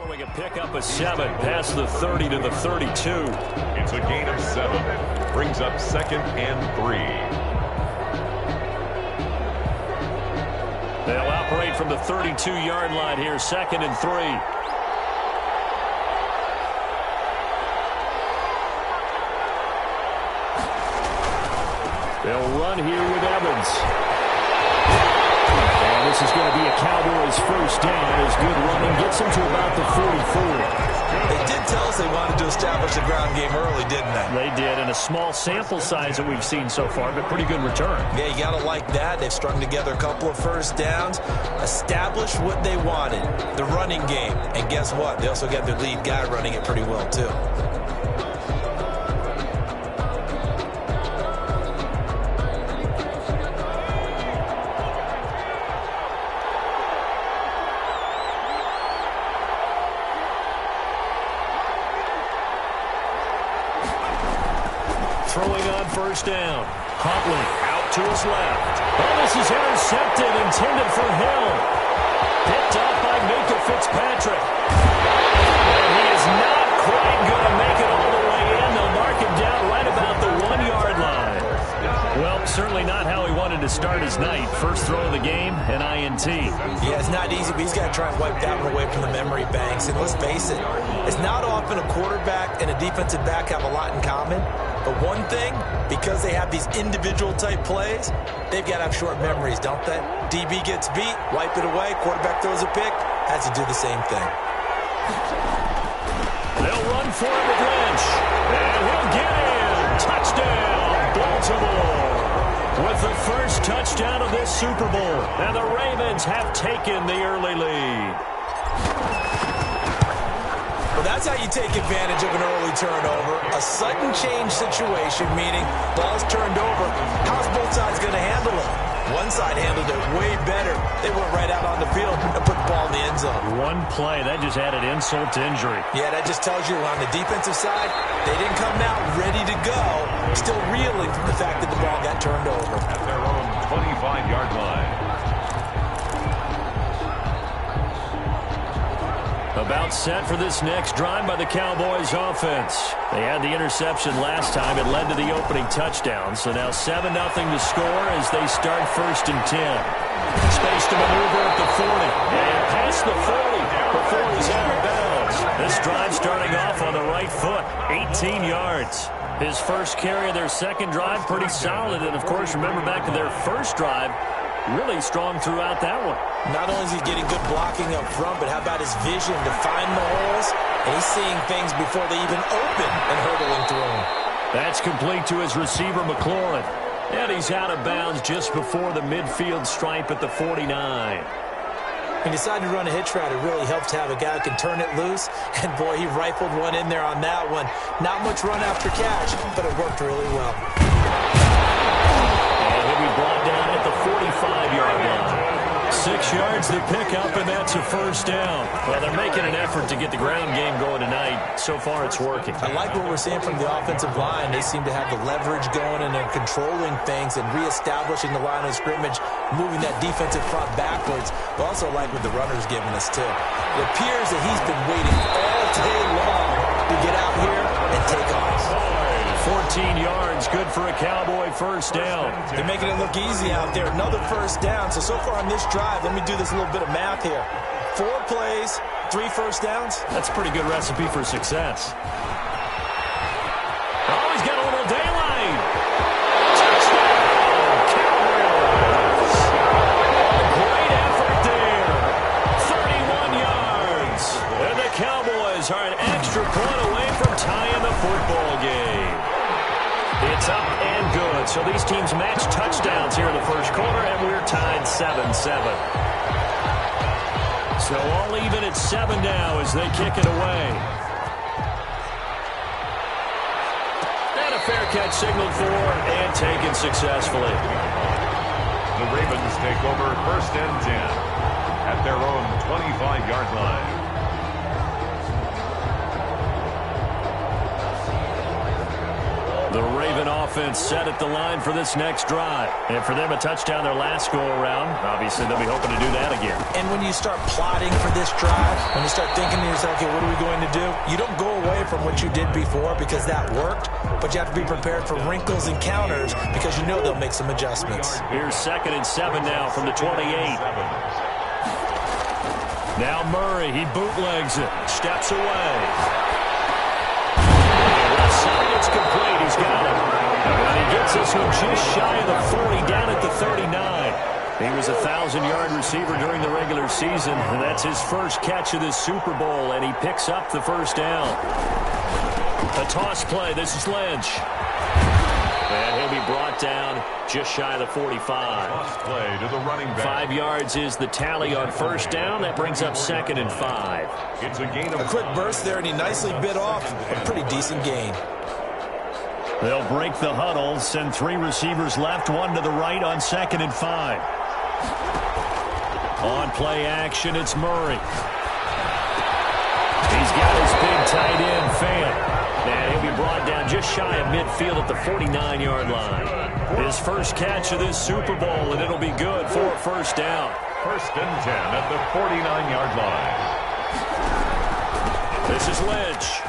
Showing a pickup of 7 past the 30 to the 32. It's a gain of 7. Brings up 2nd and 3. They'll operate from the 32-yard line here, 2nd and 3. They'll run here with Evans. And this is going to be a Cowboys first down as good running gets them to about the 44. They did tell us they wanted to establish the ground game early, didn't they? They did, in a small sample size that we've seen so far, but pretty good return. Yeah, you got to like that. They've strung together a couple of first downs, established what they wanted, the running game. And guess what? They also got their lead guy running it pretty well, too. Throwing on first down. Huntley out to his left. Oh, this is intercepted, intended for Hill. Picked up by Minka Fitzpatrick. And he is not quite going to make it all the way in. They'll mark him down right about the 1-yard line. Well, certainly not how he wanted to start his night. First throw of the game, an INT. Yeah, it's not easy, but he's got to try and wipe that one away from the memory banks. And let's face it, it's not often a quarterback and a defensive back have a lot in common. But one thing, because they have these individual type plays, they've got to have short memories, don't they? DB gets beat, wipe it away, quarterback throws a pick, has to do the same thing. They'll run for it with Lynch. And he'll get in. Touchdown, Baltimore. With the first touchdown of this Super Bowl. And the Ravens have taken the early lead. Well, that's how you take advantage of an early turnover. A sudden change situation, meaning ball's turned over. How's both sides going to handle it? One side handled it way better. They went right out on the field and put the ball in the end zone. One play, that just added insult to injury. Yeah, that just tells you on the defensive side, they didn't come out ready to go, still reeling from the fact that the ball got turned over. At their own 25-yard line. About set for this next drive by the Cowboys offense. They had the interception last time. It led to the opening touchdown. So now 7-0 to score as they start 1st and 10. Space to maneuver at the 40. And past the 40 before he's out of bounds. This drive starting off on the right foot. 18 yards. His first carry of their second drive, pretty solid. And, of course, remember back to their first drive, really strong throughout that one. Not only is he getting good blocking up front, but how about his vision to find the holes? And he's seeing things before they even open and hurdling through them. That's complete to his receiver, McLaurin. And he's out of bounds just before the midfield stripe at the 49. He decided to run a hitch route. It really helps to have a guy who can turn it loose. And, boy, he rifled one in there on that one. Not much run after catch, but it worked really well. And he'll be brought down at the 45-yard line. 6 yards to pick up, and that's a first down. Well, they're making an effort to get the ground game going tonight. So far, it's working. I like what we're seeing from the offensive line. They seem to have the leverage going, and they're controlling things and reestablishing the line of scrimmage, moving that defensive front backwards. But also like what the runner's giving us, too. It appears that he's been waiting all day long to get out here and take off. 14 yards, good for a Cowboy first down. They're making it look easy out there. Another first down. So far on this drive, let me do this little bit of math here. 4 plays, 3 first downs. That's a pretty good recipe for success. Oh, he's got a little daylight. Touchdown, Cowboys. Great effort there. 31 yards. And the Cowboys are an extra point away from tying the football game. It's up and good. So these teams match touchdowns here in the first quarter, and we're tied 7-7. So all even at 7 now as they kick it away. And a fair catch signaled for and taken successfully. The Ravens take over 1st and 10 at their own 25-yard line. The Raven offense set at the line for this next drive. And for them, a touchdown their last go-around. Obviously, they'll be hoping to do that again. And when you start plotting for this drive, when you start thinking to yourself, okay, what are we going to do? You don't go away from what you did before because that worked, but you have to be prepared for wrinkles and counters because you know they'll make some adjustments. Here's 2nd and 7 now from the 28. Now Murray, he bootlegs it, steps away. Left side, it's complete. He's got it. And he gets this one just shy of the 40, down at the 39. He was a 1,000-yard receiver during the regular season, and that's his first catch of this Super Bowl, and he picks up the first down. A toss play. This is Lynch. And he'll be brought down just shy of the 45. Toss play to the running back. 5 yards is the tally on first down. That brings up 2nd and 5. It's a gain of a quick burst there, and he nicely bit off a pretty decent gain. They'll break the huddle, send 3 receivers left, 1 to the right on 2nd and 5. On play action, it's Murray. He's got his big tight end, Fant. And he'll be brought down just shy of midfield at the 49-yard line. His first catch of this Super Bowl, and it'll be good for a first down. 1st and 10 at the 49-yard line. This is Lynch.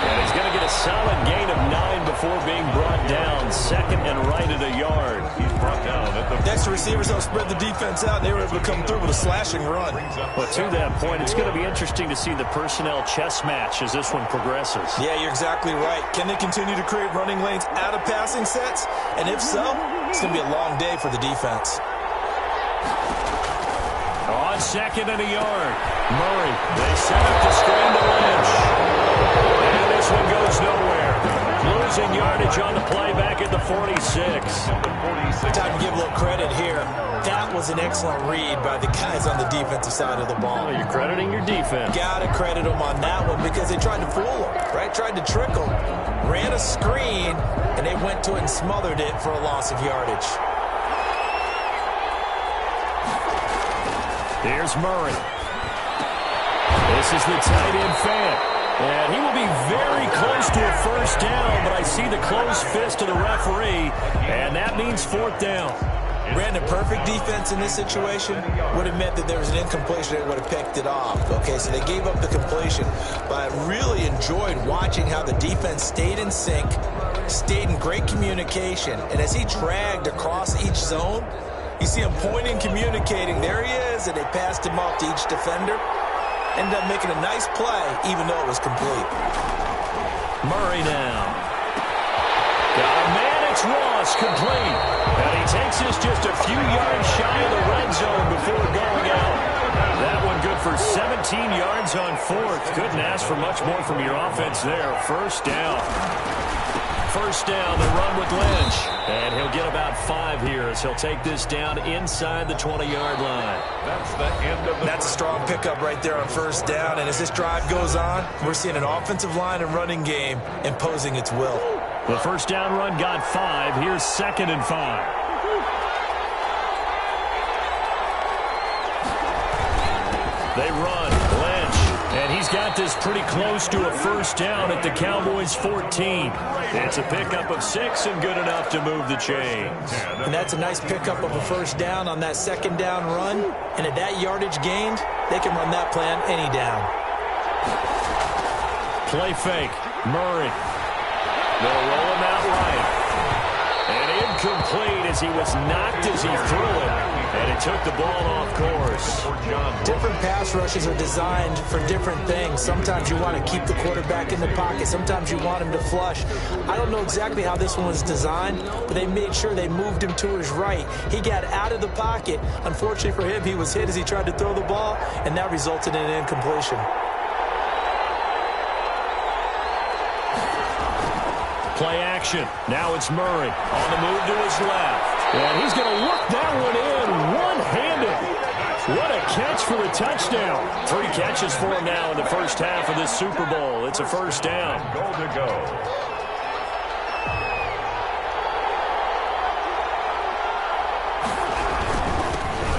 And he's going to get a solid gain of 9 before being brought down. 2nd and right at a yard. He's brought down at the... Next receivers don't spread the defense out, and they were able to come through with a slashing run. But to that point, it's going to be interesting to see the personnel chess match as this one progresses. Yeah, you're exactly right. Can they continue to create running lanes out of passing sets? And if so, it's going to be a long day for the defense. On 2nd and a yard, Murray. They set up the screen to Lynch. And this one goes nowhere. Losing yardage on the play back at the 46. Time to give a little credit here. That was an excellent read by the guys on the defensive side of the ball. Well, you're crediting your defense. Got to credit them on that one because they tried to fool them, right? Tried to trick them. Ran a screen, and they went to it and smothered it for a loss of yardage. Here's Murray. This is the tight end Fant. And he will be very close to a first down, but I see the closed fist of the referee, and that means 4th down. Brandon, perfect defense in this situation would have meant that there was an incompletion that would have picked it off. Okay, so they gave up the completion, but I really enjoyed watching how the defense stayed in sync, stayed in great communication, and as he dragged across each zone, you see him pointing, communicating. There he is, and they passed him off to each defender. Ended up making a nice play, even though it was complete. Murray now. Got a man, it's Ross, complete. And he takes this just a few yards shy of the red zone before going out. That one good for 17 yards on 4th. Couldn't ask for much more from your offense there. First down. First down, the run with Lynch. And he'll get about 5 here as he'll take this down inside the 20-yard line. That's the end of the... That's a strong pickup right there on first down. And as this drive goes on, we're seeing an offensive line and running game imposing its will. The first down run got 5. Here's 2nd and 5. They run. Lynch. And he's got this pretty close to a first down at the Cowboys' 14. It's a pickup of 6 and good enough to move the chains. And that's a nice pickup of a first down on that 2nd down run. And at that yardage gained, they can run that play on any down. Play fake. Murray. They'll roll him out right. And incomplete as he was knocked as he threw it. And it took the ball off course. Different pass rushes are designed for different things. Sometimes you want to keep the quarterback in the pocket. Sometimes you want him to flush. I don't know exactly how this one was designed, but they made sure they moved him to his right. He got out of the pocket. Unfortunately for him, he was hit as he tried to throw the ball, and that resulted in an incompletion. Play action. Now it's Murray on the move to his left. And he's going to look that one in one-handed. What a catch for the touchdown. 3 catches for him now in the first half of this Super Bowl. It's a first down. Goal to go.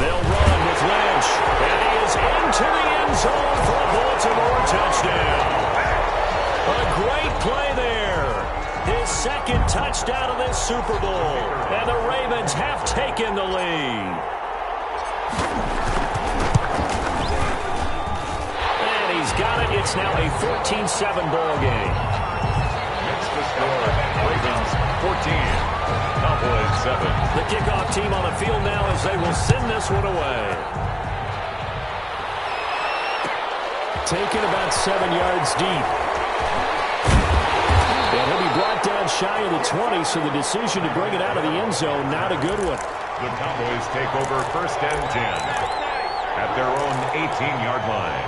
They'll run with Lynch. And he is into the end zone for a Baltimore touchdown. A great play there. touchdown of this Super Bowl. And the Ravens have taken the lead. And he's got it. It's now a 14-7 ball game. It's the score. Ravens 14. Cowboys 7. The kickoff team on the field now as they will send this one away. Taken about 7 yards deep. And he'll be brought down shy of the 20, so the decision to bring it out of the end zone, not a good one. The Cowboys take over 1st and 10 at their own 18-yard line.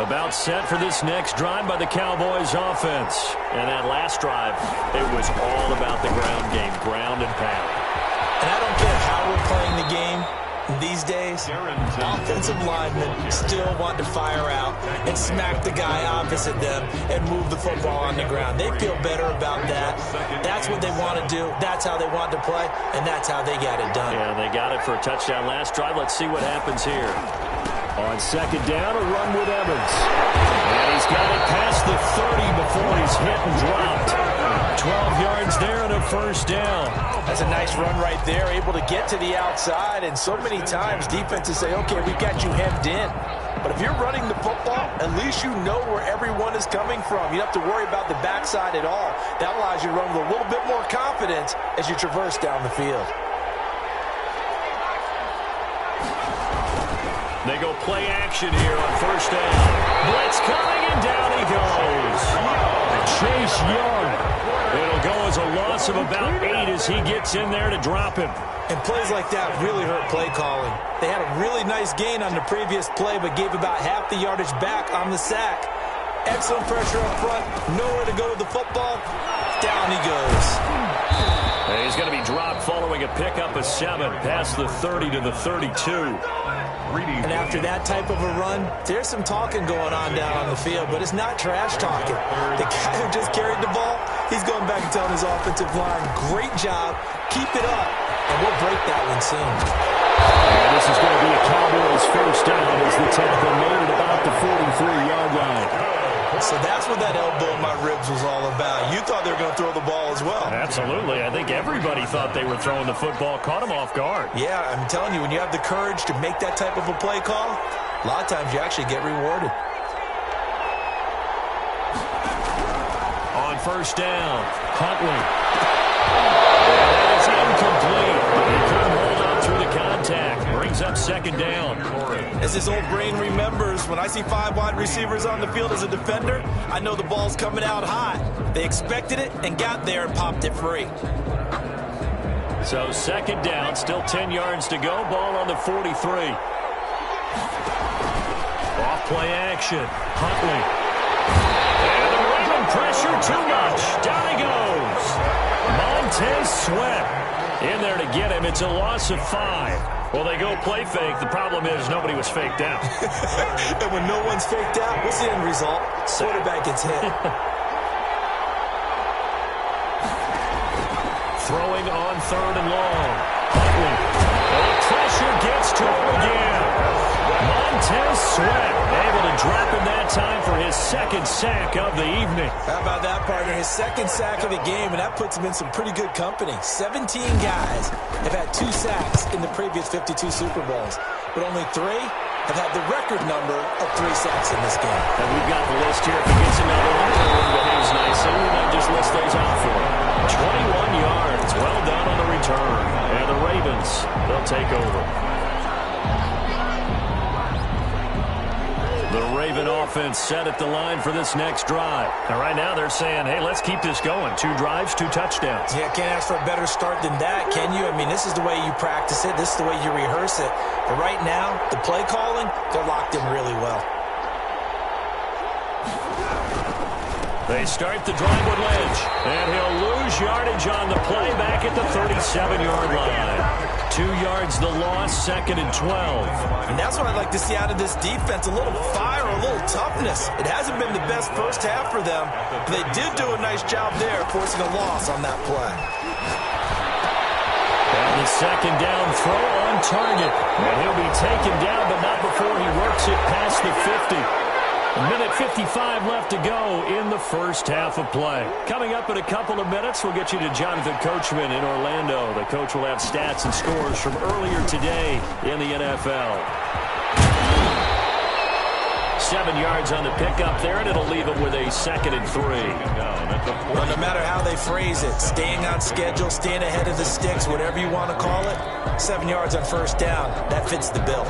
About set for this next drive by the Cowboys offense. And that last drive, it was all about the ground game, ground and pound. And I don't care how we're playing the game these days. Offensive linemen still want to fire out and smack the guy opposite them and move the football on the ground. They feel better about that. That's what they want to do. That's how they want to play, and that's how they got it done. Yeah, they got it for a touchdown last drive. Let's see what happens here. On 2nd down, a run with Evans. And he's got it past the 30 before he's hit and dropped. 12 yards there and a 1st down. That's a nice run right there, able to get to the outside. And so many times defenses say, okay, we've got you hemmed in. But if you're running the football, at least you know where everyone is coming from. You don't have to worry about the backside at all. That allows you to run with a little bit more confidence as you traverse down the field. They go play action here on 1st down. Blitz coming, and down he goes. Chase Young. It'll go as a loss of about 8 as he gets in there to drop him. And plays like that really hurt play calling. They had a really nice gain on the previous play, but gave about half the yardage back on the sack. Excellent pressure up front. Nowhere to go with the football. Down he goes. And he's going to be dropped following a pickup of 7 past the 30 to the 32. And after that type of a run, there's some talking going on down on the field, but it's not trash talking. The guy who just carried the ball, he's going back and telling his offensive line, great job, keep it up, and we'll break that one soon. And this is going to be a Cowboys 1st down as the tackle made it about the 43-yard line. So that's what that elbow in my ribs was all about. You thought they were going to throw the ball as well. Absolutely. I think everybody thought they were throwing the football, caught him off guard. Yeah, I'm telling you, when you have the courage to make that type of a play call, a lot of times you actually get rewarded. On 1st down, Huntley. That is incomplete. He couldn't hold on through the contact. Brings up 2nd down. As his old brain remembers, when I see 5 wide receivers on the field as a defender, I know the ball's coming out high. They expected it and got there and popped it free. So 2nd down, still 10 yards to go. Ball on the 43. Off play action. Huntley. And the Raven pressure too much. Down he goes. Montez Sweat in there to get him. It's a loss of 5. Well, they go play fake. The problem is nobody was faked out. And when no one's faked out, what's the end result? Quarterback gets hit. Throwing on 3rd and long. Huntley. And the pressure gets to him again. Montez Sweat able to drop him that time for his 2nd sack of the evening. How about that, partner? His 2nd sack of the game, and that puts him in some pretty good company. 17 guys have had 2 sacks in the previous 52 Super Bowls, but only 3 have had the record number of 3 sacks in this game. And we've got the list here. If he gets another one and behaves nicely, we might just list those off for him. 21 yards. Well done on the return. And the Ravens, they'll take over. The Raven offense set at the line for this next drive. And right now they're saying, hey, let's keep this going. 2 drives, 2 touchdowns. Yeah, can't ask for a better start than that, can you? I mean, this is the way you practice it. This is the way you rehearse it. But right now, the play calling, they're locked in really well. They start the drive with Lynch. And he'll lose yardage on the play back at the 37-yard line. 2 yards the loss, 2nd and 12. And that's what I'd like to see out of this defense, a little fire, a little toughness. It hasn't been the best first half for them, but they did do a nice job there, forcing a loss on that play. And the 2nd down throw on target. And he'll be taken down, but not before he works it past the 50. A minute 55 left to go in the first half of play. Coming up in a couple of minutes, we'll get you to Jonathan Coachman in Orlando. The coach will have stats and scores from earlier today in the NFL. 7 yards on the pickup there, and it'll leave them with a 2nd and 3. Well, no matter how they phrase it, staying on schedule, staying ahead of the sticks, whatever you want to call it, 7 yards on first down, that fits the bill.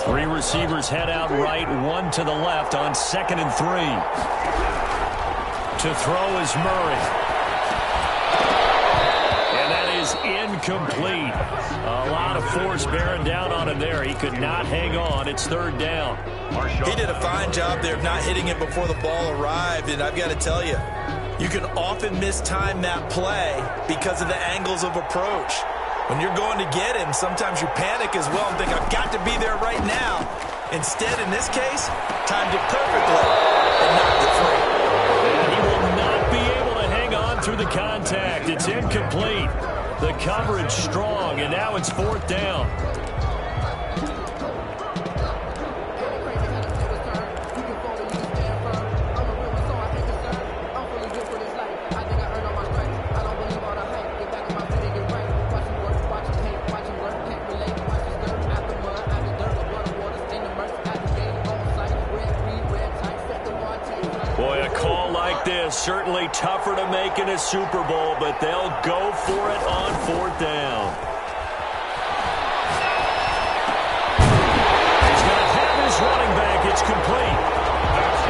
3 receivers head out right, 1 to the left on 2nd and 3. To throw is Murray. And that is incomplete. A lot of force bearing down on him there. He could not hang on. It's 3rd down. He did a fine job there of not hitting it before the ball arrived, and I've got to tell you, you can often mistime that play because of the angles of approach. When you're going to get him, sometimes you panic as well and think, I've got to be there right now. Instead, in this case, timed it perfectly and knocked it free. And he will not be able to hang on through the contact. It's incomplete. The coverage strong, and now it's 4th down. Certainly tougher to make in a Super Bowl, but they'll go for it on 4th down. He's going to have his running back. It's complete.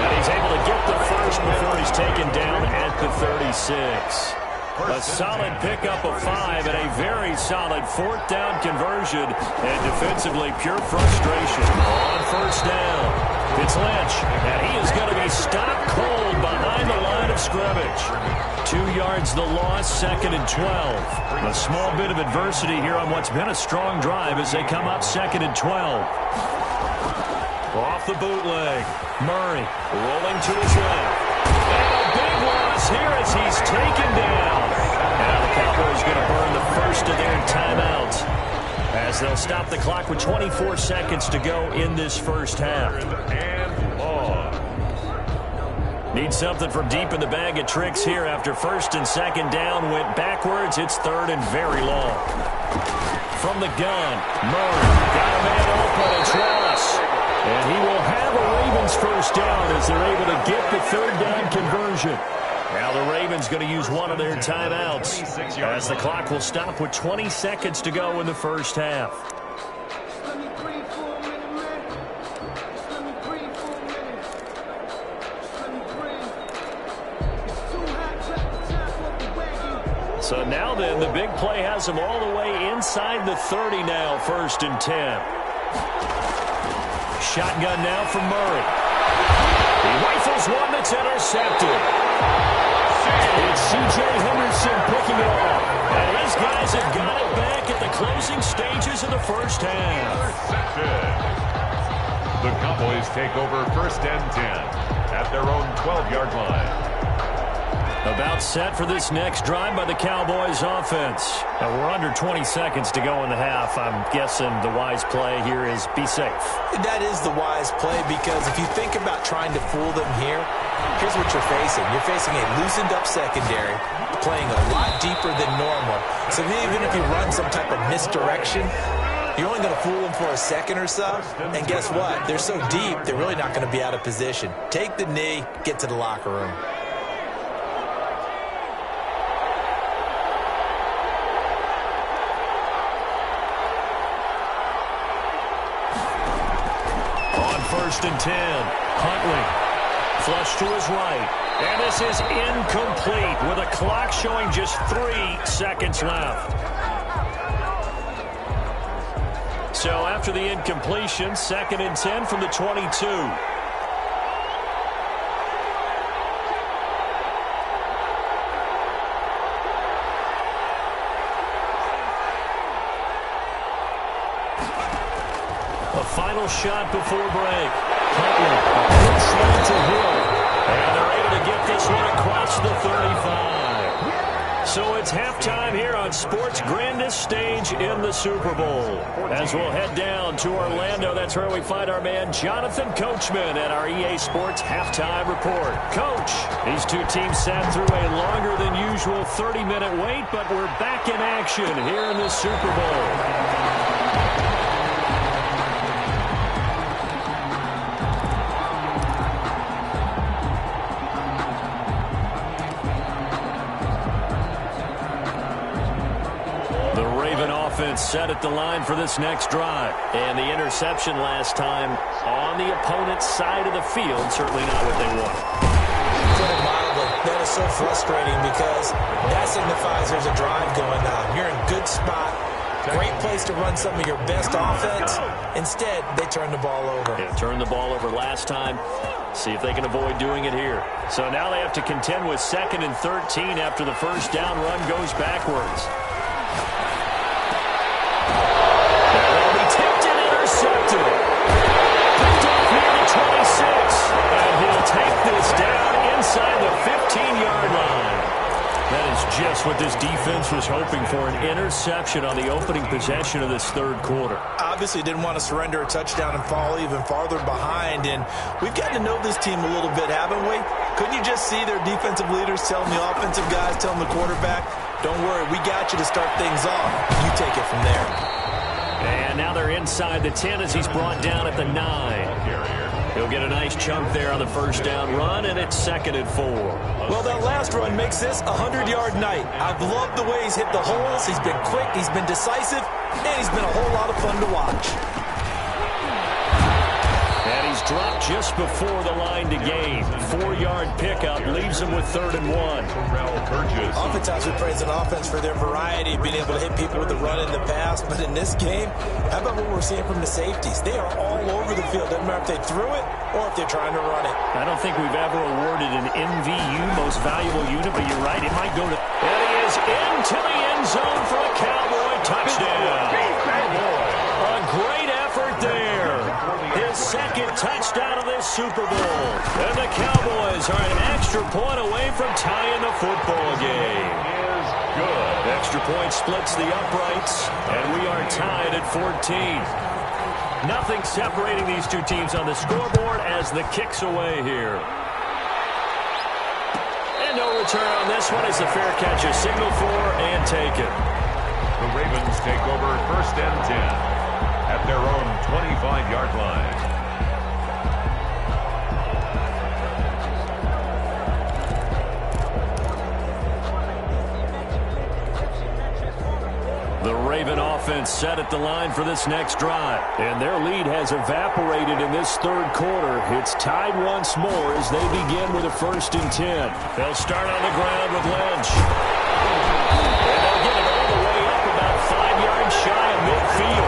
And he's able to get the first before he's taken down at the 36. A solid pickup of 5 and a very solid 4th down conversion. And defensively, pure frustration on first down. It's Lynch, and he is going to be stopped cold behind the line of scrimmage. 2 yards the loss, 2nd and 12. A small bit of adversity here on what's been a strong drive as they come up 2nd and 12. Off the bootleg, Murray rolling to his left. And a big loss here as he's taken down. Now the Cowboys going to burn the first of their timeouts, as they'll stop the clock with 24 seconds to go in this first half. Need something from deep in the bag of tricks here after 1st and 2nd down. Went backwards. It's 3rd and very long. From the gun, Murray got a man open. It's Ross. And he will have a Ravens first down as they're able to get the 3rd down conversion. Now the Ravens going to use one of their timeouts as the clock will stop with 20 seconds to go in the first half. So now then, the big play has them all the way inside the 30 now, 1st and 10. Shotgun now from Murray. He rifles one that's intercepted. It's C.J. Henderson picking it off. And these guys have got it back at the closing stages of the first half. The Cowboys take over 1st and 10 at their own 12-yard line. About set for this next drive by the Cowboys offense. Now we're under 20 seconds to go in the half. I'm guessing the wise play here is be safe. That is the wise play, because if you think about trying to fool them here, here's what you're facing. You're facing a loosened up secondary, playing a lot deeper than normal. So even if you run some type of misdirection, you're only going to fool them for a second or so. And guess what? They're so deep, they're really not going to be out of position. Take the knee, get to the locker room. On 1st and 10, Huntley. Flush to his right. And this is incomplete with a clock showing just 3 seconds left. So after the incompletion, 2nd and 10 from the 22. A final shot before break. Huntley, slant to Hill. And they're able to get this one across the 35. So it's halftime here on sports' grandest stage in the Super Bowl. As we'll head down to Orlando, that's where we find our man Jonathan Coachman at our EA Sports Halftime Report. Coach, these two teams sat through a longer than usual 30-minute wait, but we're back in action here in the Super Bowl. Set at the line for this next drive. And the interception last time on the opponent's side of the field. Certainly not what they want. Put it mildly, that is so frustrating because that signifies there's a drive going on. You're in good spot. Great place to run some of your best offense. Instead, they turn the ball over. Yeah, turned the ball over last time. See if they can avoid doing it here. So now they have to contend with 2nd and 13 after the first down run goes backwards. Inside the 15-yard line. That is just what this defense was hoping for, an interception on the opening possession of this third quarter. Obviously didn't want to surrender a touchdown and fall even farther behind, and we've gotten to know this team a little bit, haven't we? Couldn't you just see their defensive leaders telling the offensive guys, telling the quarterback, don't worry, we got you to start things off. You take it from there. And now they're inside the 10 as he's brought down at the 9. He'll get a nice chunk there on the first down run, and it's 2nd and 4. Well, that last run makes this a 100-yard night. I've loved the way he's hit the holes. He's been quick, he's been decisive, and he's been a whole lot of fun to watch. And he's dropped just before the line to gain. 4-yard pickup leaves him with 3rd and 1. Oftentimes we praise an offense for their variety, being able to hit people with the run in the pass. But in this game, how about what we're seeing from the safeties? They are all over the field. Doesn't matter if they threw it or if they're trying to run it. I don't think we've ever awarded an MVU, most valuable unit, but you're right, it might go to... And he is into the end zone for a Cowboy touchdown. A great effort there. His 2nd touchdown of this Super Bowl. And the Cowboys are an extra point away from tying the football game. Is good. Extra point splits the uprights, and we are tied at 14. Nothing separating these two teams on the scoreboard as the kick's away here. And no return on this one as the fair catch is signaled for and taken. The Ravens take over 1st and 10 at their own 25-yard line. The Raven offense set at the line for this next drive. And their lead has evaporated in this third quarter. It's tied once more as they begin with a 1st and 10. They'll start on the ground with Lynch. And they'll get it all the way up about 5 yards shy of midfield.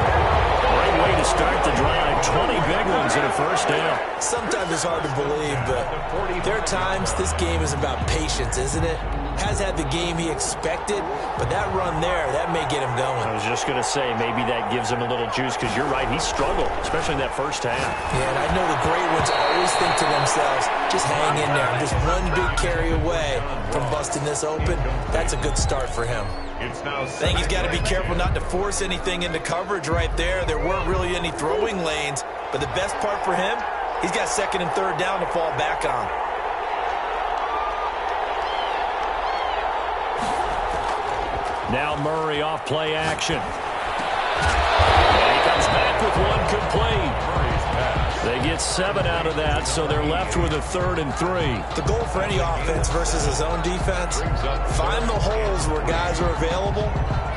Great way to start the drive. 20 big ones in a first down. Sometimes it's hard to believe, but there are times this game is about patience, isn't it? Has had the game he expected, but that run there, that may get him going. I was just going to say, maybe that gives him a little juice, because you're right, he struggled, especially in that first half. Yeah, and I know the great ones always think to themselves, just hang in there. Just one big carry away from busting this open. That's a good start for him. I think he's got to be careful not to force anything into coverage right there. There weren't really any throwing lanes, but the best part for him, he's got 2nd and 3rd down to fall back on. Now Murray off play action. And he comes back with one complete. They get 7 out of that, so they're left with a 3rd and 3. The goal for any offense versus his own defense, find the holes where guys are available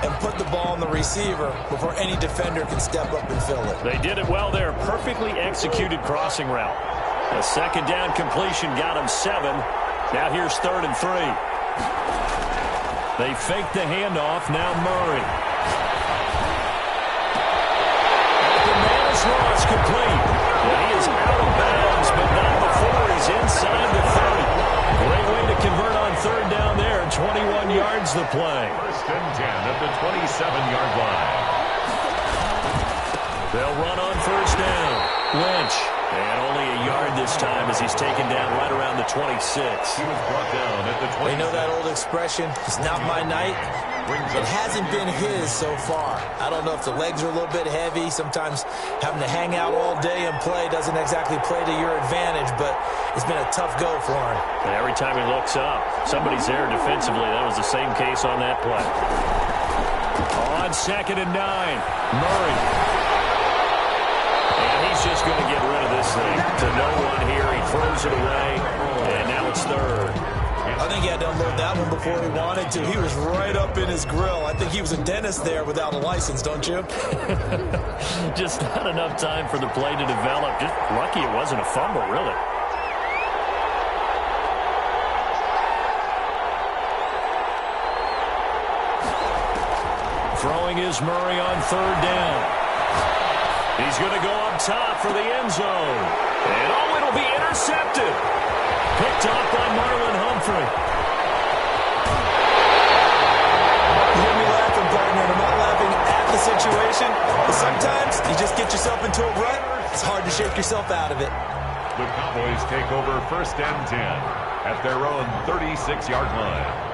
and put the ball on the receiver before any defender can step up and fill it. They did it well there. Perfectly executed crossing route. A 2nd down completion got him 7. Now here's 3rd and 3. They fake the handoff. Now Murray. The man is lost complete. Well, he is out of bounds, but not before he's inside the 30. Great way to convert on 3rd down there. 21 yards the play. 1st and 10 at the 27-yard line. They'll run on 1st down. Lynch. And only a yard this time as he's taken down right around the 26. He was brought down at the 26. You know that old expression, it's not my night? It hasn't been his so far. I don't know if the legs are a little bit heavy. Sometimes having to hang out all day and play doesn't exactly play to your advantage, but it's been a tough go for him. And every time he looks up, somebody's there defensively. That was the same case on that play. On 2nd and 9, Murray. And he's just going to get rid of this thing to no one here. He throws it away, and now it's 3rd. I think he had to unload that one before he wanted to. He was right up in his grill. I think he was a dentist there without a license, don't you? Just not enough time for the play to develop. Just lucky it wasn't a fumble, really. Throwing is Murray on 3rd down. He's going to go up top for the end zone. And oh, it'll be intercepted. Picked off by Marlon Humphrey. You hear me laughing, partner, and I'm not laughing at the situation, but sometimes you just get yourself into a rut. It's hard to shake yourself out of it. The Cowboys take over 1st and 10 at their own 36-yard line.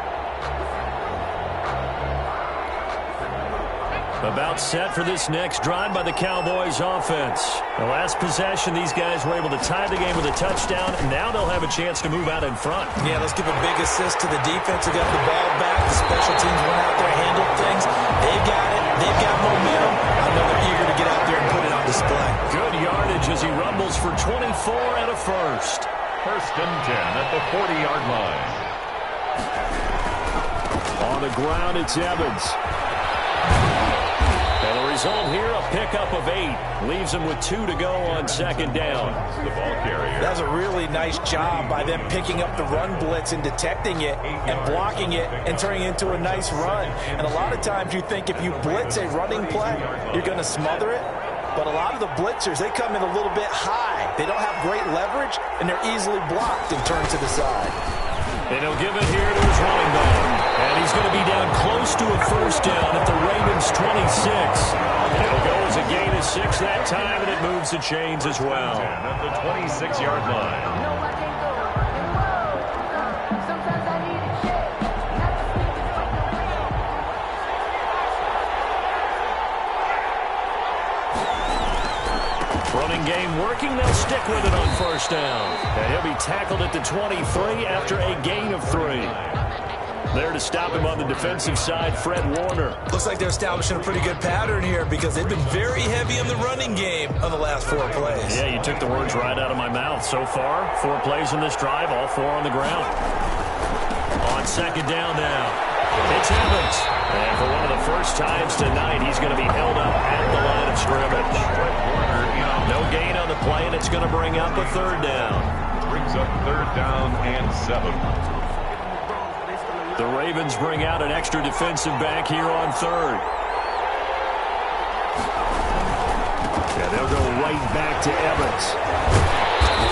About set for this next drive by the Cowboys offense. The last possession, these guys were able to tie the game with a touchdown, and now they'll have a chance to move out in front. Yeah, let's give a big assist to the defense who got the ball back. The special teams went out there, handled things. They've got it. They've got momentum. I know they're eager to get out there and put it on display. Good yardage as he rumbles for 24 and a first. 1st and 10 at the 40-yard line. On the ground, it's Evans. And the result here, a pickup of 8. Leaves him with 2 to go on 2nd down. The ball carrier. That was a really nice job by them picking up the run blitz and detecting it and blocking it and turning it into a nice run. And a lot of times you think if you blitz a running play, you're going to smother it. But a lot of the blitzers, they come in a little bit high. They don't have great leverage, and they're easily blocked and turned to the side. And he'll give it here to his running back. And he's going to be down close to a 1st down at the Ravens' 26. It'll go as a gain of 6 that time, and it moves the chains as well. At the 26-yard line. Running game working. They'll stick with it on 1st down. And he'll be tackled at the 23 after a gain of 3. There to stop him on the defensive side, Fred Warner. Looks like they're establishing a pretty good pattern here because they've been very heavy in the running game on the last 4 plays. Yeah, you took the words right out of my mouth. So far, 4 plays in this drive, all 4 on the ground. On 2nd down now, it's Evans. And for one of the first times tonight, he's going to be held up at the line of scrimmage. No gain on the play, and it's going to bring up a 3rd down. Brings up 3rd down and 7. The Ravens bring out an extra defensive back here on 3rd. Yeah, they'll go right back to Evans.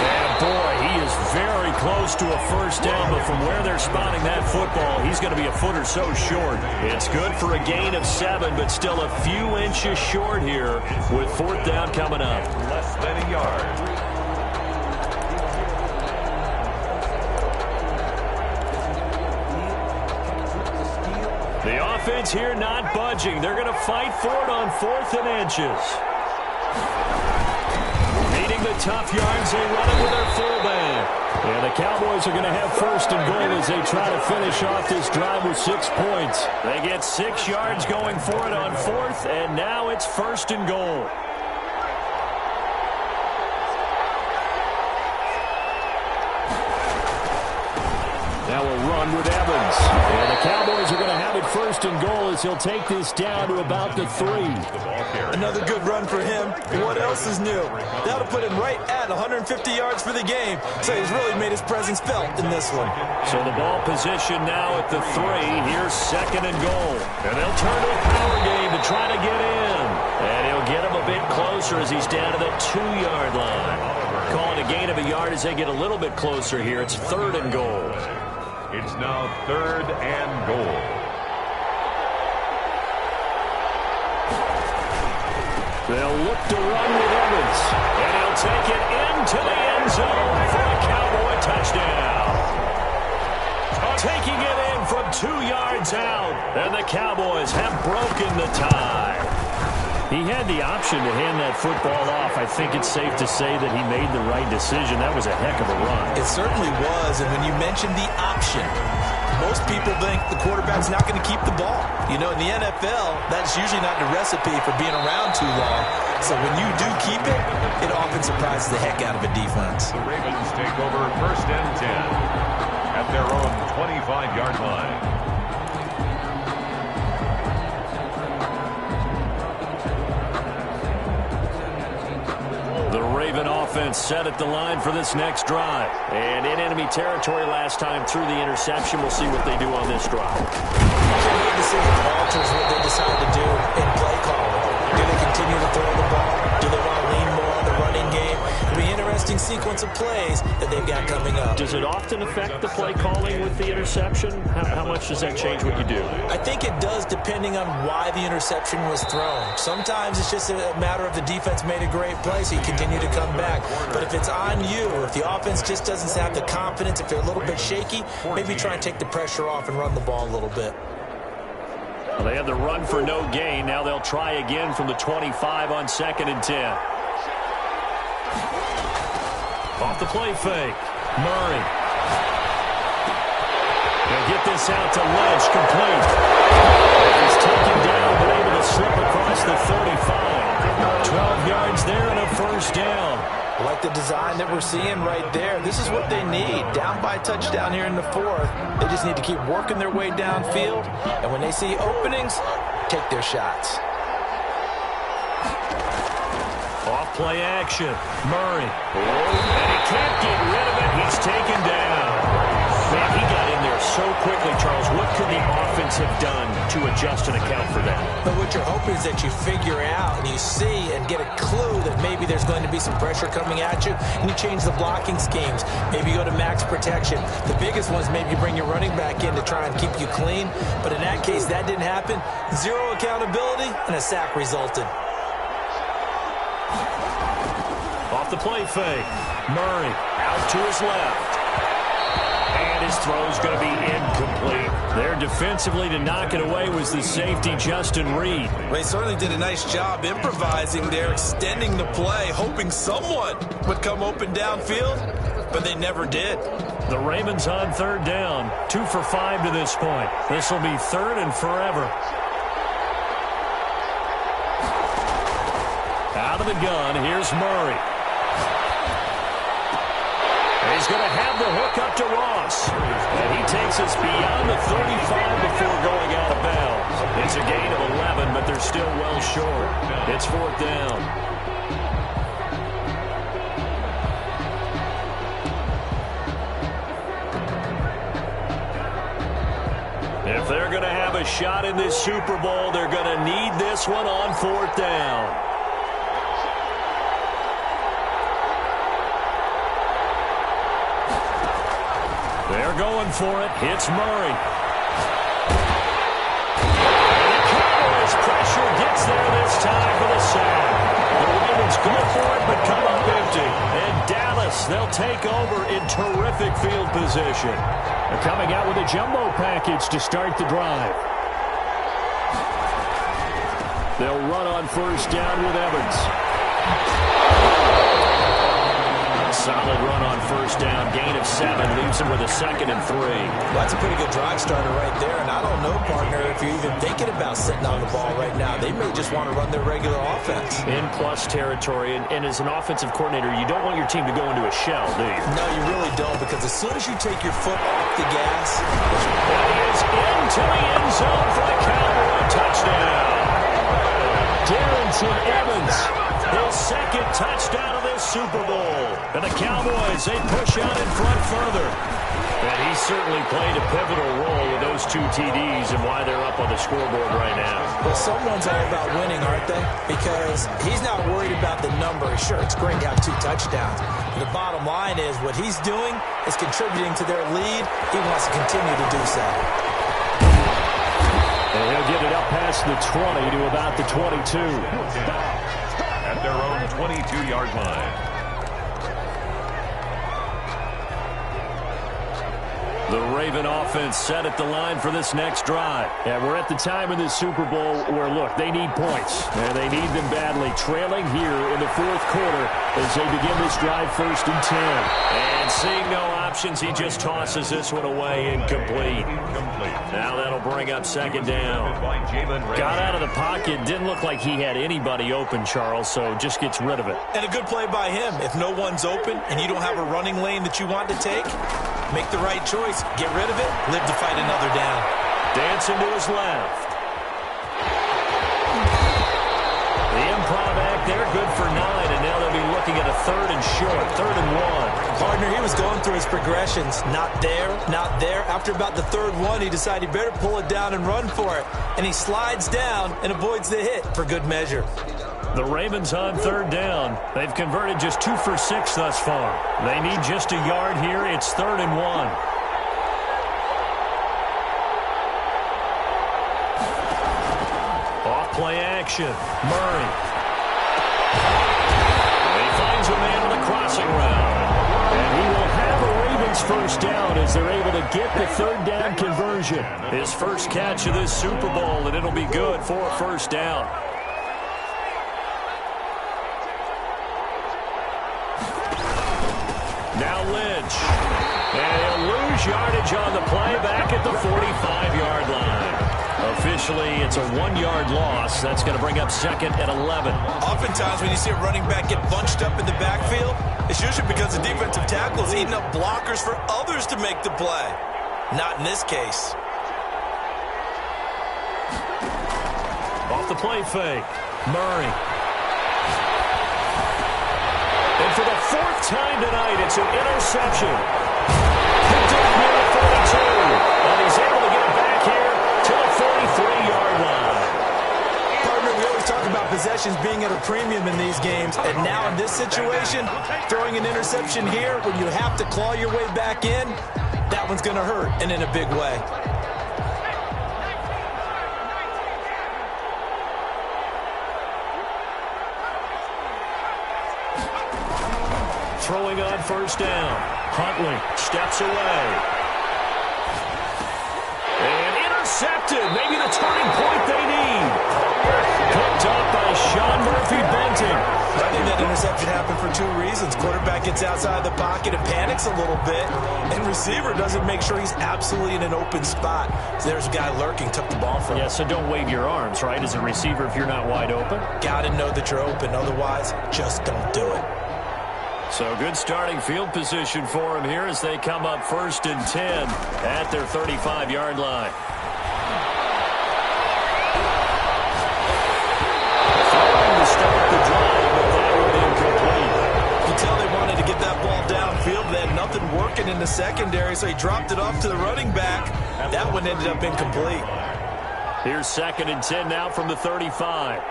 And boy, he is very close to a 1st down, but from where they're spotting that football, he's going to be a foot or so short. It's good for a gain of 7, but still a few inches short here with 4th down coming up. Less than a yard. The offense here not budging. They're going to fight for it on 4th and inches. Needing the tough yards, they run it with their fullback. And the Cowboys are going to have 1st and goal as they try to finish off this drive with 6 points. They get 6 yards going for it on 4th, and now it's 1st and goal. Now a run with Evans. And the Cowboys are going to have it 1st and goal as he'll take this down to about the 3. Another good run for him. What else is new? That'll put him right at 150 yards for the game. So he's really made his presence felt in this one. So the ball position now at the 3. Here's 2nd and goal. And they'll turn to a power game to try to get in. And he'll get him a bit closer as he's down to the 2-yard line. Calling a gain of a yard as they get a little bit closer here. It's 3rd and goal. It's now 3rd and goal. They'll look to run with Evans. And he'll take it into the end zone for a Cowboy touchdown. Taking it in from 2 yards out. And the Cowboys have broken the tie. He had the option to hand that football off. I think it's safe to say that he made the right decision. That was a heck of a run. It certainly was. And when you mentioned the option, most people think the quarterback's not going to keep the ball. You know, in the NFL, that's usually not the recipe for being around too long. So when you do keep it, it often surprises the heck out of a defense. The Ravens take over 1st and 10 at their own 25-yard line. The Raven offense set at the line for this next drive. And in enemy territory last time through the interception. We'll see what they do on this drive. Every decision alters what they decide to do in play calling. Do they continue to throw the ball? Do they want to lean more on the running game? It'll be an interesting sequence of plays that they've got coming up. Does it often affect the play calling with the interception? How much does that change what you do? I think it does depending on why the interception was thrown. Sometimes it's just a matter of the defense made a great play, so you continue to come back. But if it's on you, if the offense just doesn't have the confidence, if they're a little bit shaky, maybe try and take the pressure off and run the ball a little bit. Well, they had the run for no gain. Now they'll try again from the 25 on 2nd and 10. Off the play fake. Murray. They'll get this out to Lynch. Complete. He's taken down, but able to slip across the 35. 12 yards there and a 1st down. I like the design that we're seeing right there. This is what they need. Down by a touchdown here in the 4th. They just need to keep working their way downfield. And when they see openings, take their shots. Off play action. Murray. And he can't get rid of it. He's taken down. Man, he got in there so quickly, Charles. What could the offense have done to adjust and account for that? But what you're hoping is that you figure out and you see and get a clue that maybe there's going to be some pressure coming at you, and you change the blocking schemes. Maybe you go to max protection. The biggest one is maybe you bring your running back in to try and keep you clean. But in that case, that didn't happen. Zero accountability, and a sack resulted. Off the play fake. Murray out to his left. And his throw's going to be incomplete. There defensively to knock it away was the safety, Justin Reed. Well, he certainly did a nice job improvising there, extending the play, hoping someone would come open downfield, but they never did. The Ravens on 3rd down. 2 for 5 to this point. This will be 3rd and forever. Out of the gun, here's Murray. He's going to have the hook up to Ross. And he takes us beyond the 35 before going out of bounds. It's a gain of 11, but they're still well short. It's 4th down. If they're going to have a shot in this Super Bowl, they're going to need this one on 4th down. They're going for it. Hits Murray. And the Cowboys pressure gets there this time for the sack. The Ravens go for it but come up empty. And Dallas, they'll take over in terrific field position. They're coming out with a jumbo package to start the drive. They'll run on 1st down with Evans. Solid run on 1st down. Gain of 7. Leaves him with a 2nd and 3. Well, that's a pretty good drive starter right there. And I don't know, partner, if you're even thinking about sitting on the ball right now. They may just want to run their regular offense. In plus territory. And as an offensive coordinator, you don't want your team to go into a shell, do you? No, you really don't. Because as soon as you take your foot off the gas. That is into the end zone for the Cowboy touchdown. Darrington Evans. His 2nd touchdown of this Super Bowl. And the Cowboys, they push out in front further. And he certainly played a pivotal role with those 2 TDs and why they're up on the scoreboard right now. Well, someone's all about winning, aren't they? Because he's not worried about the number. Sure, it's great to have 2 touchdowns. But the bottom line is what he's doing is contributing to their lead. He wants to continue to do so. And he'll get it up past the 20 to about the 22. 32-yard line. The Raven offense set at the line for this next drive. And we're at the time in this Super Bowl where, look, they need points. And they need them badly. Trailing here in the fourth quarter as they begin this drive 1st and 10. And seeing no options, he just tosses this one away incomplete. Now that'll bring up 2nd down. Got out of the pocket. Didn't look like he had anybody open, Charles, so just gets rid of it. And a good play by him. If no one's open and you don't have a running lane that you want to take, make the right choice. Get rid of it. Live to fight another down. Dancing to his left. The improv act there, good for 9, and now they'll be looking at a 3rd and short, 3rd and 1. Partner, he was going through his progressions. Not there, not there. After about the 3rd one, he decided he better pull it down and run for it. And he slides down and avoids the hit for good measure. The Ravens on 3rd down. They've converted just 2 for 6 thus far. They need just a yard here. It's 3rd and 1. Off-play action. Murray. He finds a man on the crossing route. And he will have a Ravens 1st down as they're able to get the 3rd down conversion. His first catch of this Super Bowl, and it'll be good for a 1st down. Now Lynch. And he'll lose yardage on the play back at the 45-yard line. Officially, it's a 1-yard loss. That's going to bring up 2nd and 11. Oftentimes, when you see a running back get bunched up in the backfield, it's usually because the defensive tackle is eating up blockers for others to make the play. Not in this case. Off the play fake. Murray. And for the 4th time tonight, it's an interception. Picked up near the 42. And he's able to get back here to the 43-yard line. Partner, we always talk about possessions being at a premium in these games. And now in this situation, throwing an interception here when you have to claw your way back in, that one's going to hurt, and in a big way. Throwing on 1st down. Huntley steps away. And intercepted. Maybe the turning point they need. Picked up by Sean Murphy-Bunting. I think that interception happened for 2 reasons. Quarterback gets outside the pocket and panics a little bit. And receiver doesn't make sure he's absolutely in an open spot. So there's a guy lurking, took the ball from him. Yeah, so don't wave your arms, right, as a receiver if you're not wide open. Got to know that you're open. Otherwise, just don't do it. So good starting field position for him here as they come up 1st and 10 at their 35-yard line. Throwing to start the drive, but that one incomplete. You can tell they wanted to get that ball downfield. They had nothing working in the secondary, so he dropped it off to the running back. That one ended up incomplete. Here's 2nd and 10 now from the 35.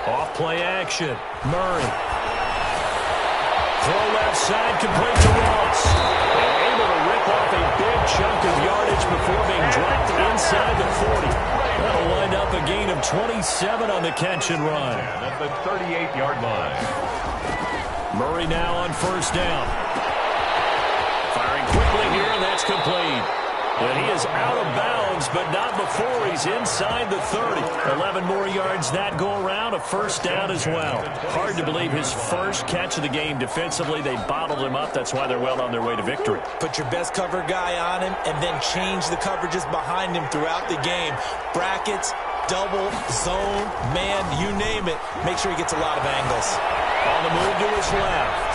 Off-play action. Murray. Throw left side, complete to Ross. And able to rip off a big chunk of yardage before being dropped inside the 40. That'll wind up a gain of 27 on the catch and run. At the 38-yard line. Murray now on 1st down. Firing quickly here, and that's complete. And he is out of bounds, but not before he's inside the 30. 11 more yards that go around, a 1st down as well. Hard to believe his first catch of the game defensively. They bottled him up. That's why they're well on their way to victory. Put your best cover guy on him and then change the coverages behind him throughout the game. Brackets, double, zone, man, you name it. Make sure he gets a lot of angles. On the move to his left.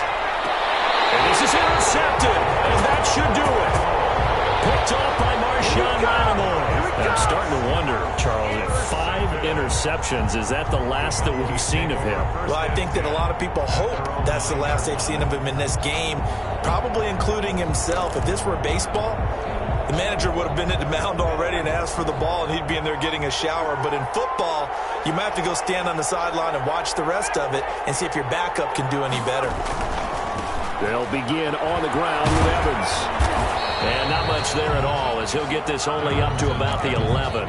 And this is intercepted, and that should do it. Picked up by Marshawn Lattimore. I'm starting to wonder, Charles, if 5 interceptions, is that the last that we've seen of him? Well, I think that a lot of people hope that's the last they've seen of him in this game, probably including himself. If this were baseball, the manager would have been at the mound already and asked for the ball, and he'd be in there getting a shower. But in football, you might have to go stand on the sideline and watch the rest of it and see if your backup can do any better. They'll begin on the ground with Evans. And not much there at all, as he'll get this only up to about the 11.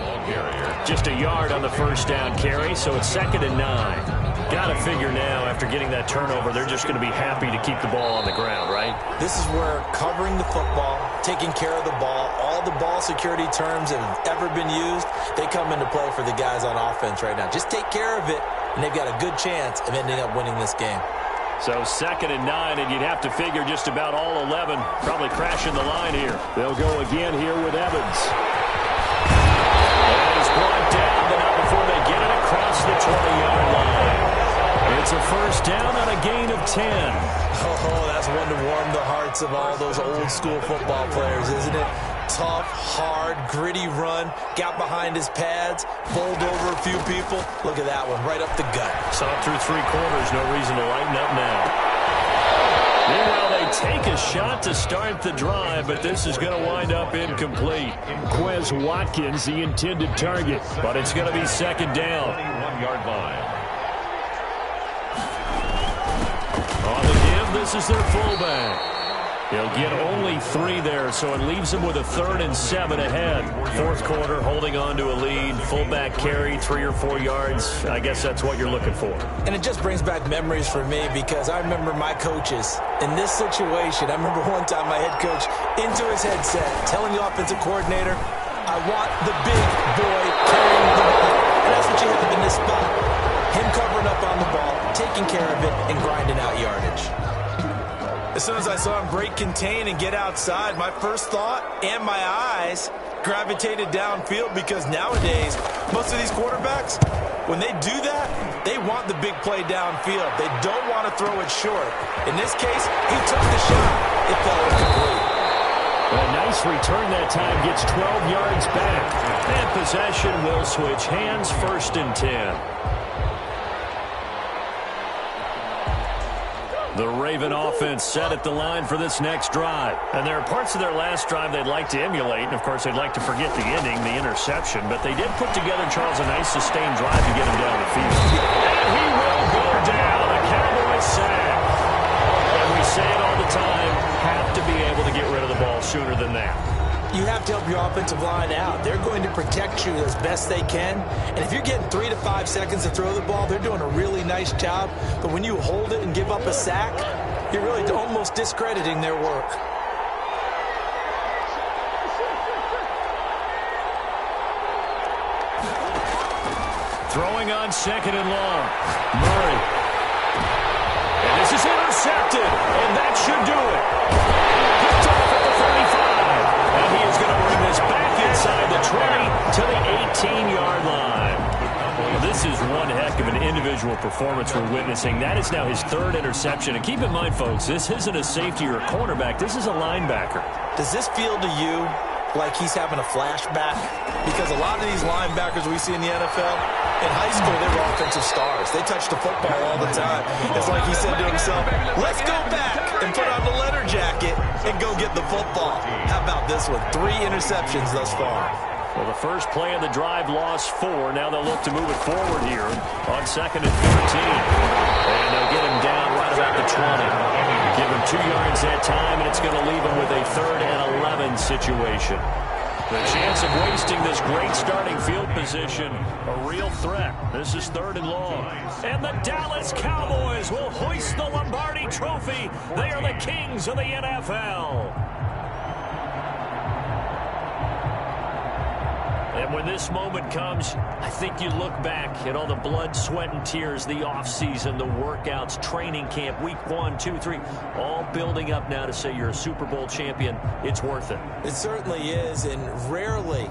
Just a yard on the first down carry, so it's 2nd and 9. Got to figure now, after getting that turnover, they're just going to be happy to keep the ball on the ground, right? This is where covering the football, taking care of the ball, all the ball security terms that have ever been used, they come into play for the guys on offense right now. Just take care of it, and they've got a good chance of ending up winning this game. So 2nd and 9, and you'd have to figure just about all 11 probably crashing the line here. They'll go again here with Evans. And he's brought down, but not before they get it across the 20-yard line. It's a first down on a gain of 10. Oh, that's one to warm the hearts of all those old-school football players, isn't it? Tough, hard, gritty run, got behind his pads, bowled over a few people. Look at that one, right up the gut. Saw it through 3 quarters, no reason to lighten up now. Meanwhile, they take a shot to start the drive, but this is going to wind up incomplete. Quez Watkins, the intended target, but it's going to be 2nd down. 21-yard line. On the give, this is their fullback. He'll get only 3 there, so it leaves him with a 3rd and 7 ahead. 4th quarter, holding on to a lead. Fullback carry, 3 or 4 yards. I guess that's what you're looking for. And it just brings back memories for me, because I remember my coaches in this situation. I remember one time my head coach into his headset telling the offensive coordinator, I want the big boy carrying the ball. And that's what you have in this spot. Him covering up on the ball, taking care of it, and grinding out yardage. As soon as I saw him break contain and get outside, my first thought and my eyes gravitated downfield, because nowadays, most of these quarterbacks, when they do that, they want the big play downfield. They don't want to throw it short. In this case, he took the shot. It fell incomplete. A nice return that time, gets 12 yards back. And possession will switch hands, 1st and 10. The Raven offense set at the line for this next drive. And there are parts of their last drive they'd like to emulate. And, of course, they'd like to forget the ending, the interception. But they did put together, Charles, a nice sustained drive to get him down the field. And he will go down. A Cowboys sack. And we say it all the time, have to be able to get rid of the ball sooner than that. You have to help your offensive line out. They're going to protect you as best they can. And if you're getting 3 to 5 seconds to throw the ball, they're doing a really nice job. But when you hold it and give up a sack, you're really almost discrediting their work. Throwing on 2nd and long. Murray. And this is intercepted. And that should do it. Picked off at the 35. And he is going to bring this back inside the 20 to the 18-yard line. Well, this is one heck of an individual performance we're witnessing. That is now his 3rd interception. And keep in mind, folks, this isn't a safety or a cornerback. This is a linebacker. Does this feel to you like he's having a flashback? Because a lot of these linebackers we see in the NFL, in high school, they were offensive stars. They touched the football all the time. It's like he said to himself, let's go back and put on the leather jacket and go get the football. How about this one? 3 interceptions thus far. Well, the first play of the drive lost 4. Now they'll look to move it forward here on 2nd and 14. And they'll get him down right about the 20. Give him 2 yards that time, and it's going to leave him with a 3rd and 11 situation. The chance of wasting this great starting field position, a real threat. This is 3rd and long. And the Dallas Cowboys will hoist the Lombardi Trophy. They are the kings of the NFL. And when this moment comes, I think you look back at all the blood, sweat, and tears, the offseason, the workouts, training camp, week 1, 2, 3, all building up now to say you're a Super Bowl champion. It's worth it. It certainly is, and rarely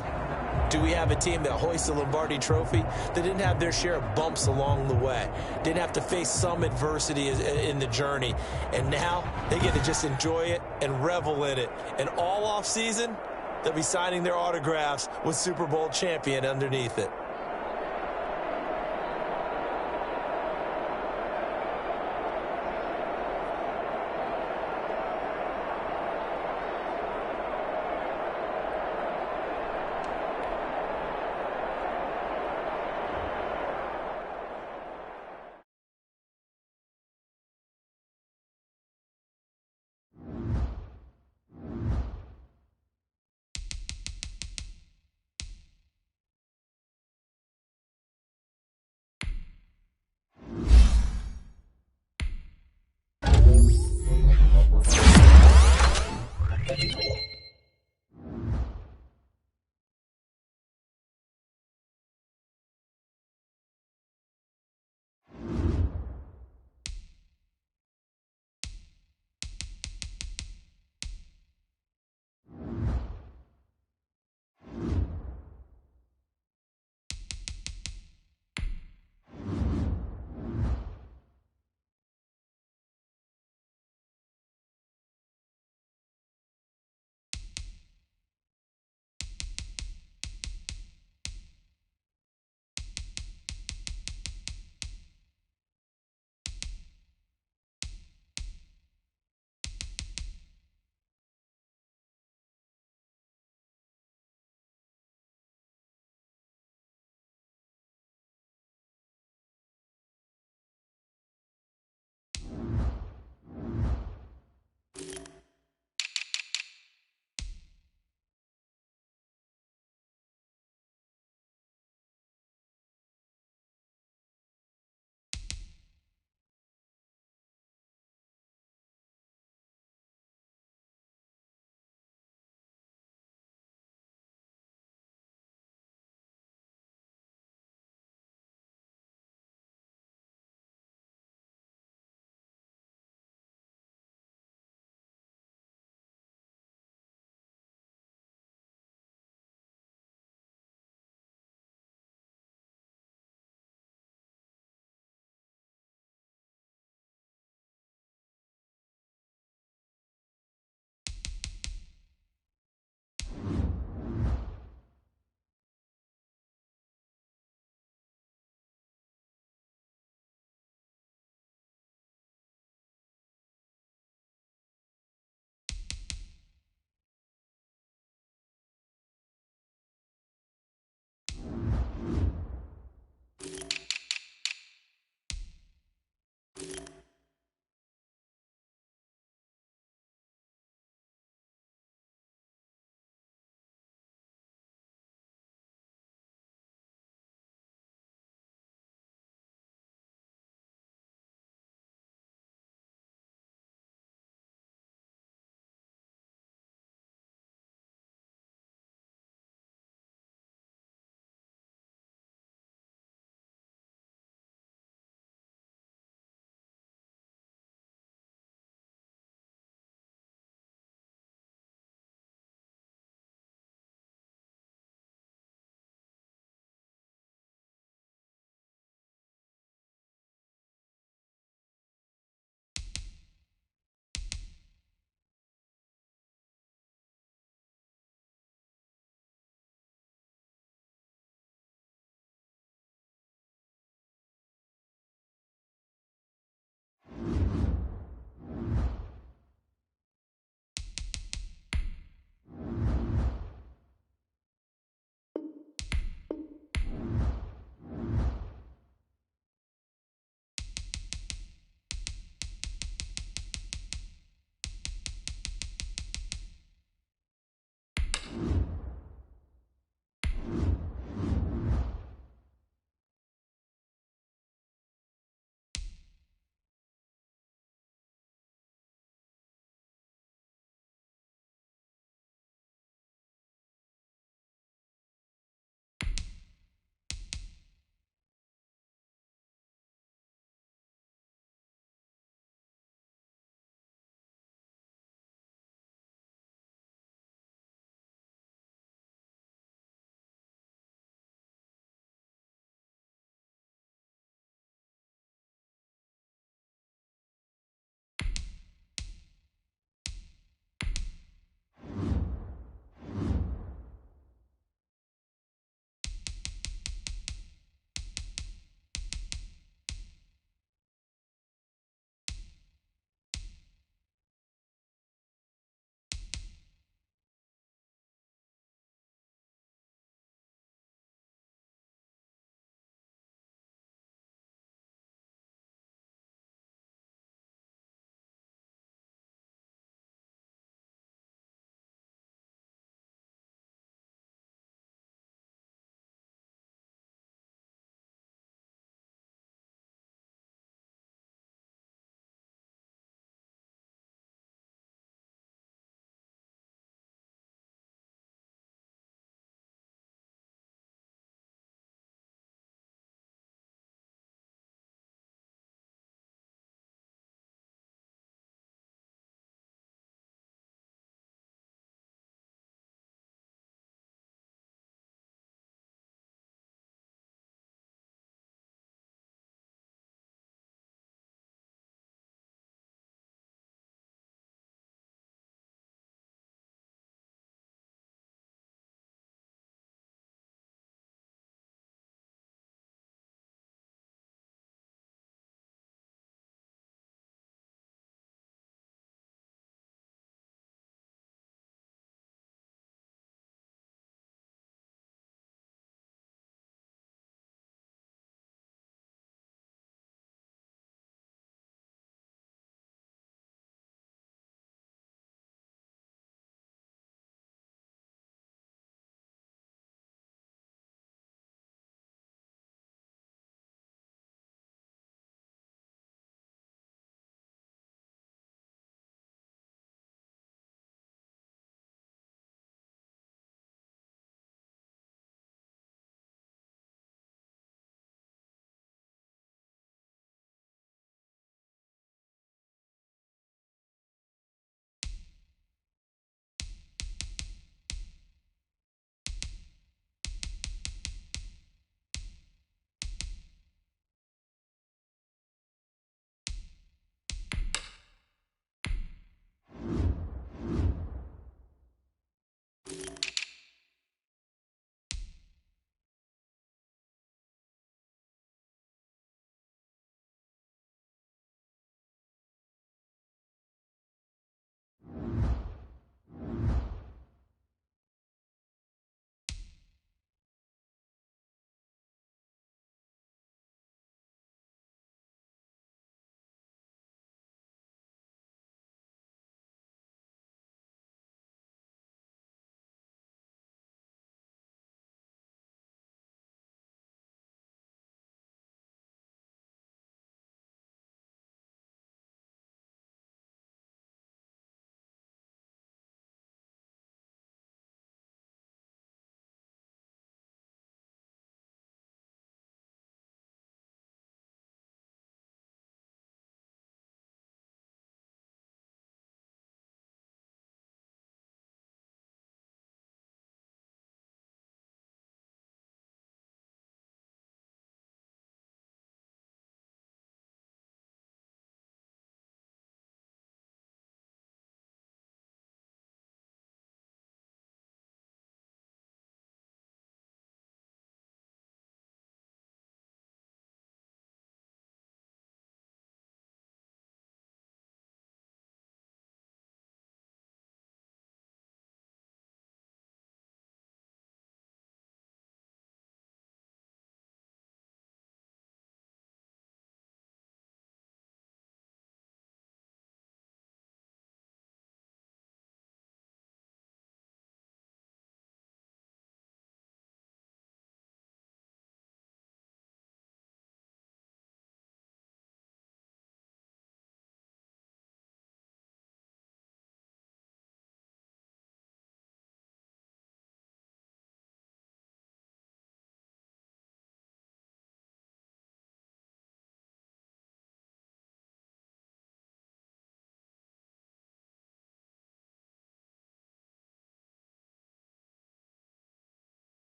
do we have a team that hoists the Lombardi Trophy that didn't have their share of bumps along the way, didn't have to face some adversity in the journey, and now they get to just enjoy it and revel in it. And all offseason, they'll be signing their autographs with Super Bowl champion underneath it.